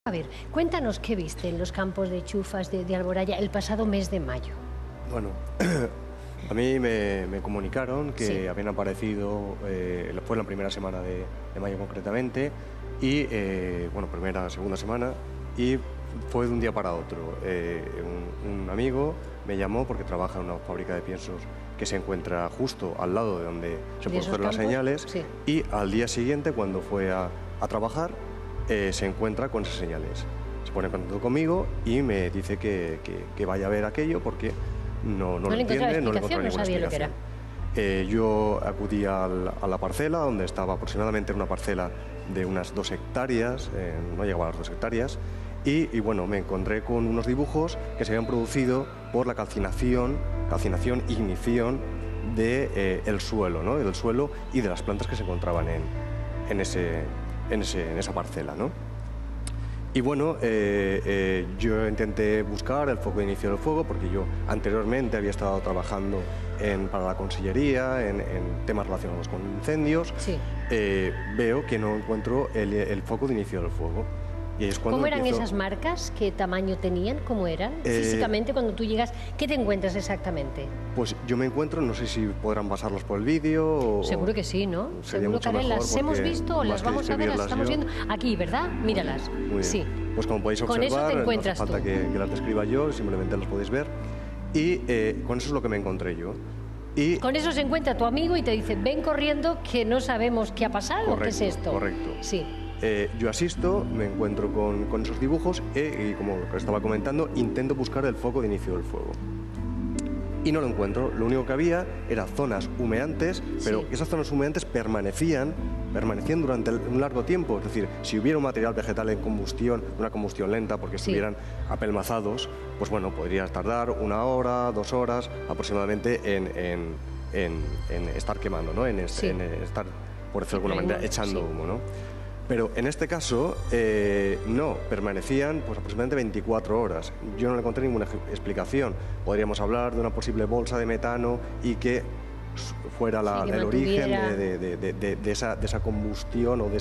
A ver, cuéntanos qué viste en los campos de chufas de Alboraya el pasado mes de mayo. Bueno, a mí me comunicaron que Sí. habían aparecido, fue la primera semana de mayo concretamente, y bueno, primera, segunda semana, y fue de un día para otro. Un amigo me llamó porque trabaja en una fábrica de piensos que se encuentra justo al lado de donde se produjeron las señales, sí. y al día siguiente, cuando fue a trabajar, se encuentra con esas señales. Se pone en contacto conmigo y me dice que vaya a ver aquello porque no lo entiende, no le encontró ninguna explicación. Yo acudí a la parcela, donde estaba aproximadamente una parcela de unas 2 hectáreas, no llegaba a las 2 hectáreas, y bueno, me encontré con unos dibujos que se habían producido por la calcinación, ignición del suelo, ¿no? Del suelo y de las plantas que se encontraban en esa parcela, ¿no? Y bueno, yo intenté buscar el foco de inicio del fuego porque yo anteriormente había estado trabajando para la consellería en temas relacionados con incendios. Sí. Veo que no encuentro el foco de inicio del fuego. Y es cuando ¿Cómo eran esas marcas? ¿Qué tamaño tenían? ¿Cómo eran? Físicamente, cuando tú llegas, ¿qué te encuentras exactamente? Pues yo me encuentro, no sé si podrán pasarlos por el vídeo. Seguro que sí, ¿no? Seguro que las hemos visto o las vamos a ver, las estamos viendo aquí, ¿verdad? Míralas. Muy bien. Sí. Pues como podéis Con eso observar, te no hace encuentras falta tú. que las describa yo, simplemente las podéis ver. Y con eso es lo que me encontré yo. Y Con eso se encuentra tu amigo y te dice, ven corriendo que no sabemos qué ha pasado, ¿qué es esto? Correcto. Sí. Yo asisto, me encuentro con esos dibujos y como estaba comentando, intento buscar el foco de inicio del fuego. Y no lo encuentro. Lo único que había eran zonas humeantes, pero Sí. esas zonas humeantes permanecían durante un largo tiempo. Es decir, si hubiera un material vegetal en combustión, una combustión lenta, porque Sí. estuvieran apelmazados, pues bueno, podría tardar 1 hora, 2 horas aproximadamente en estar quemando, ¿no? En Sí. estar, por decirlo de alguna Pero manera, igual, echando sí. humo, ¿no? Pero en este caso, no, permanecían pues aproximadamente 24 horas. Yo no le encontré ninguna explicación. Podríamos hablar de una posible bolsa de metano y que fuera Sí, que el origen mantuviera- de esa combustión o de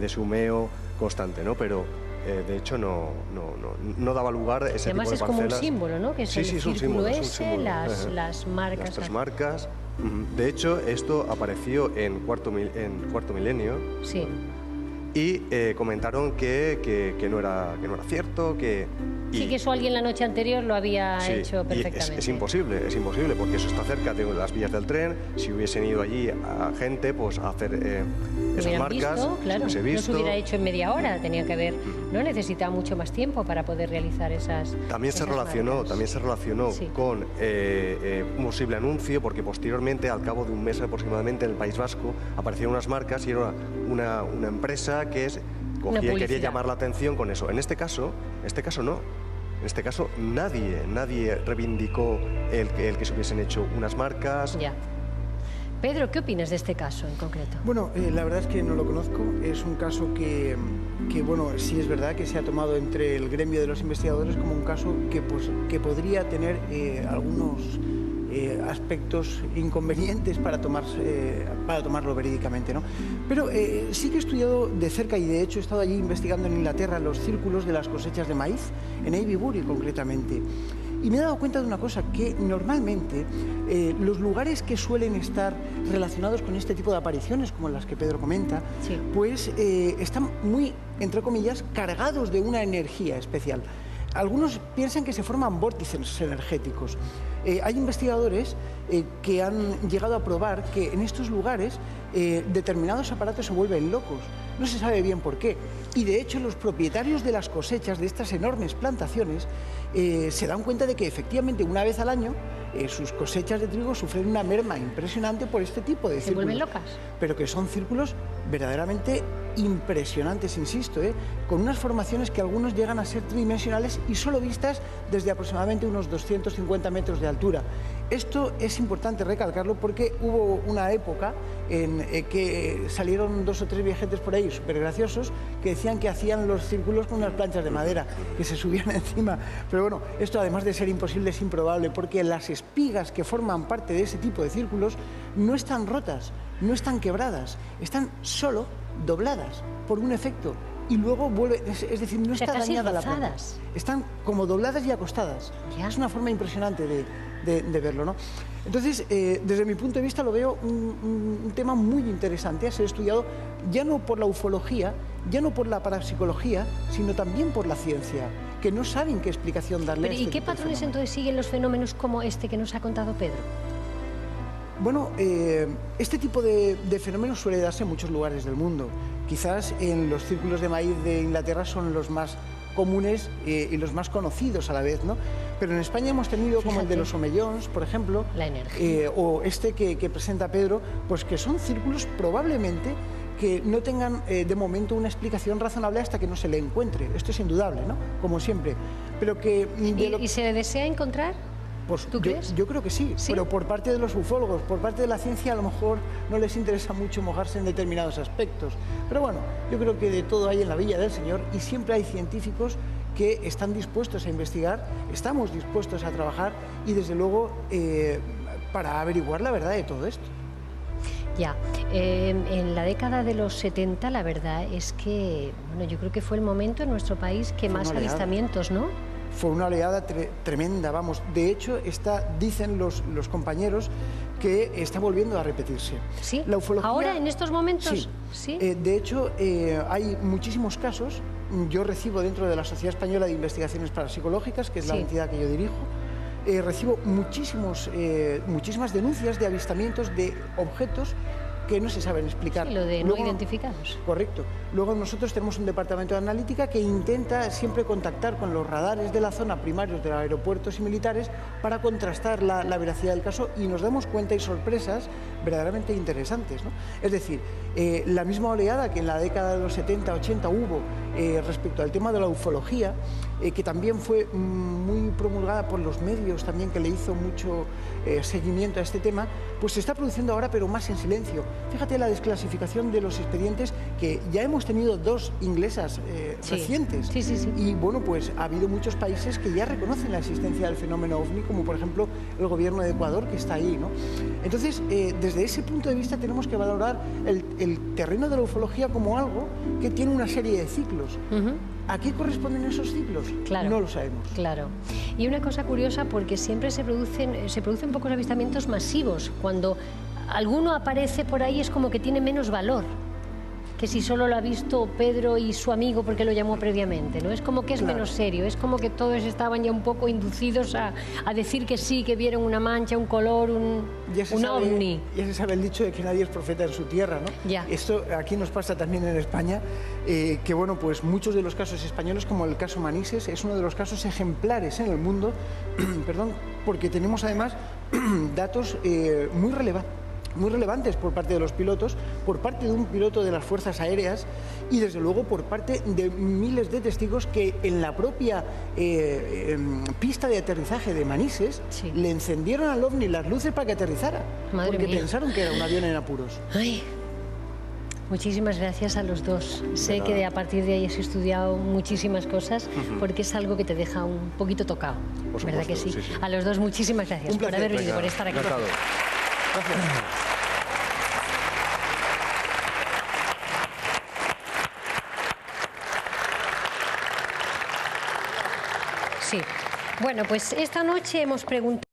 ese humeo constante, ¿no? Pero de hecho no daba lugar a ese tipo Además de es como un parcelas. símbolo, ¿no? Que es Sí, el sí, es un círculo símbolo, es un ese, símbolo. las marcas. Las 3 marcas. De hecho, esto apareció en cuarto milenio. Sí. Y comentaron que no era cierto, Sí, que eso alguien la noche anterior lo había sí, hecho y perfectamente. es imposible, porque eso está cerca de las vías del tren. Si hubiesen ido allí a gente pues a hacer esas Hubieran marcas, visto, claro, se hubiese no se visto. hubiera hecho en media hora, tenía que haber, no necesitaba mucho más tiempo para poder realizar esas. También se esas relacionó marcas. Sí. con un posible anuncio, porque posteriormente, al cabo de un mes aproximadamente, en el País Vasco aparecieron unas marcas y era una empresa que cogía y quería publicidad. llamar la atención con eso. En este caso no. En este caso nadie reivindicó el que se hubiesen hecho unas marcas. Ya. Pedro, ¿qué opinas de este caso en concreto? Bueno, la verdad es que no lo conozco. Es un caso que bueno, sí es verdad que se ha tomado entre el gremio de los investigadores como un caso que podría tener algunos aspectos inconvenientes para tomarlo verídicamente, ¿no? Pero sí que he estudiado de cerca y de hecho he estado allí investigando en Inglaterra los círculos de las cosechas de maíz, en Avebury concretamente. Y me he dado cuenta de una cosa, que normalmente los lugares que suelen estar relacionados con este tipo de apariciones, como las que Pedro comenta, Sí. pues están muy, entre comillas, cargados de una energía especial. Algunos piensan que se forman vórtices energéticos. Hay investigadores que han llegado a probar que en estos lugares determinados aparatos se vuelven locos. No se sabe bien por qué. Y de hecho los propietarios de las cosechas de estas enormes plantaciones se dan cuenta de que efectivamente una vez al año sus cosechas de trigo sufren una merma impresionante por este tipo de círculos. ¿Se vuelven locas? Pero que son círculos verdaderamente impresionantes, insisto, con unas formaciones que algunos llegan a ser tridimensionales y solo vistas desde aproximadamente unos 250 metros de altura. Esto es importante recalcarlo porque hubo una época en que salieron 2 o 3 viajetes por ahí súper graciosos que decían que hacían los círculos con unas planchas de madera que se subían encima. Pero bueno, esto además de ser imposible es improbable porque las espigas que forman parte de ese tipo de círculos no están rotas, no están quebradas, están solo dobladas por un efecto y luego vuelve, es decir, no está casi dañada la planta. rozadas. Están como dobladas y acostadas. Ya. Es una forma impresionante de verlo, ¿no? Entonces, desde mi punto de vista lo veo un tema muy interesante a ser estudiado, ya no por la ufología, ya no por la parapsicología, sino también por la ciencia, que no saben qué explicación darle a este ¿Y qué tipo de patrones fenómenos. entonces siguen los fenómenos como este que nos ha contado Pedro? Bueno, este tipo de fenómenos suele darse en muchos lugares del mundo. Quizás en los círculos de maíz de Inglaterra son los más comunes y los más conocidos a la vez, ¿no? Pero en España hemos tenido, como el de los omellons, por ejemplo, La energía. o este que presenta Pedro, pues que son círculos probablemente que no tengan de momento una explicación razonable hasta que no se le encuentre. Esto es indudable, ¿no? Como siempre. Pero que... ¿Y se le desea encontrar? Pues ¿Tú crees? Yo creo que sí, ¿Sí? pero por parte de los ufólogos, por parte de la ciencia a lo mejor no les interesa mucho mojarse en determinados aspectos. Pero bueno, yo creo que de todo hay en la Villa del Señor y siempre hay científicos que están dispuestos a investigar, estamos dispuestos a trabajar y desde luego para averiguar la verdad de todo esto. Ya, en la década de los 70 la verdad es que, bueno, yo creo que fue el momento en nuestro país que más avistamientos, ¿no? Fue una oleada tremenda, vamos. De hecho, dicen los compañeros que está volviendo a repetirse. ¿Sí? La ufología, ¿Ahora, en estos momentos? Sí. ¿Sí? De hecho, hay muchísimos casos. Yo recibo dentro de la Sociedad Española de Investigaciones Parapsicológicas, que es la entidad que yo dirijo, recibo muchísimas denuncias de avistamientos de objetos que no se saben explicar. Sí, lo de Luego, no identificados. Correcto. Luego nosotros tenemos un departamento de analítica que intenta siempre contactar con los radares de la zona primarios de aeropuertos y militares para contrastar la veracidad del caso y nos damos cuenta y sorpresas verdaderamente interesantes, ¿no? Es decir, la misma oleada que en la década de los 70, 80 hubo respecto al tema de la ufología, que también fue muy promulgada por los medios también, que le hizo mucho seguimiento a este tema, pues se está produciendo ahora, pero más en silencio. Fíjate la desclasificación de los expedientes, que ya hemos tenido 2 inglesas recientes. Sí. Y bueno, pues ha habido muchos países que ya reconocen la existencia del fenómeno OVNI, como por ejemplo el gobierno de Ecuador, que está ahí, ¿no? Entonces, desde ese punto de vista tenemos que valorar el terreno de la ufología como algo que tiene una serie de ciclos. ¿A qué corresponden esos ciclos? Claro, no lo sabemos. Claro. Y una cosa curiosa, porque siempre se producen pocos avistamientos masivos. Cuando alguno aparece por ahí es como que tiene menos valor que si solo lo ha visto Pedro y su amigo porque lo llamó previamente, ¿no? Es como que es menos serio, es como que todos estaban ya un poco inducidos a decir que sí, que vieron una mancha, un color, un ovni. Ya se sabe el dicho de que nadie es profeta en su tierra, ¿no? Ya. Esto aquí nos pasa también en España, que bueno, pues muchos de los casos españoles, como el caso Manises, es uno de los casos ejemplares en el mundo, perdón, porque tenemos además datos muy relevantes por parte de los pilotos, por parte de un piloto de las Fuerzas Aéreas y desde luego por parte de miles de testigos que en la propia pista de aterrizaje de Manises le encendieron al ovni las luces para que aterrizara, porque pensaron que era un avión en apuros. Ay. Muchísimas gracias a los dos. Sé que a partir de ahí has estudiado muchísimas cosas porque es algo que te deja un poquito tocado. Por supuesto, ¿Verdad que sí? Sí. A los dos muchísimas gracias por haber venido, por estar aquí. Encantado. Gracias. Sí. Bueno, pues esta noche hemos preguntado...